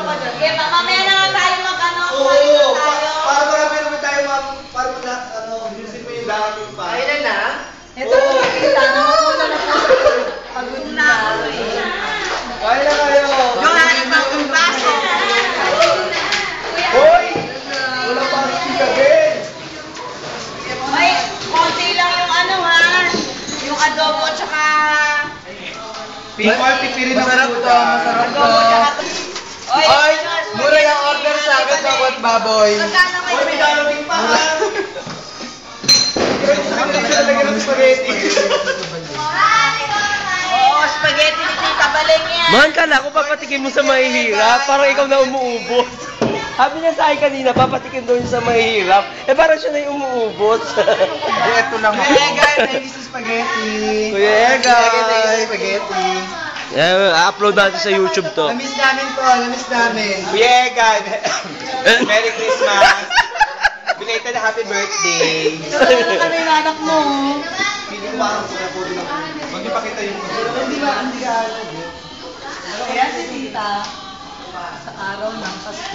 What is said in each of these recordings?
ka dyan. Okay, mamaya na nga tayo mag-ano. Oo, para marami naman tayo, ma'am. Para bilisin mo yung daming pa. Ayun na. Ito, nakikita naman po na pagod na ako eh. Kaya na kayo. Yung hanap ng baso. Hoy! Wala pa si Gaben. Ay, konti lang yung ano ha. Yung adobo tsaka... Pipirin ang Masarap to, masarap to. Adobo tsaka... Oy, mura yung order sa akin sa What Baboy. Magkano kayo? Hoy, may dalawin pa ha. Pero gusto ko din siya lagyan ng spaghetti. Oo, spaghetti ni Tita Baleng yan. Man, kala ko papatikin mo sa mahihirap. Parang ikaw na umuubos. Sabi niya sa akin kanina, papatikin daw niya sa mahihirap. Eh, parang siya na yung umuubos. Ito lang ako. Kuya guys, thank you sa spaghetti. Kuya guys. Thank you sa spaghetti. I-upload natin sa YouTube to. Namiss namin to, namiss namin. Kuya guys, Merry Christmas. Belated happy birthday. Ano kami yung anak mo? Pili ko parang sila po din ako. Magpapakita yung Hindi ka alam. Kaya si tita, sa araw ng Pasko,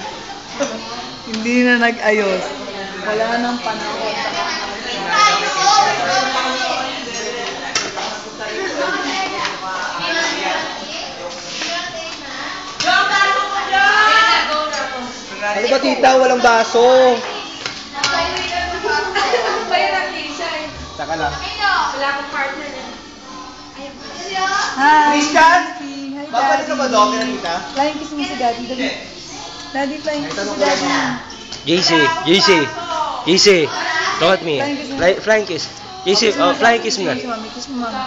hindi na nag-ayos. Wala nang panahon. Ano ba tita? Walang baso. Saka lang. Hi! Christian? Hi, Babalik ka ba Daddy. doon, Pinanita? Flying kiss mo si Daddy. Daddy, flying kiss mo si Daddy. JC, look at me. Flying kiss. JC, flying kiss mo na. Kiss mo, mami. Kiss mo, mami.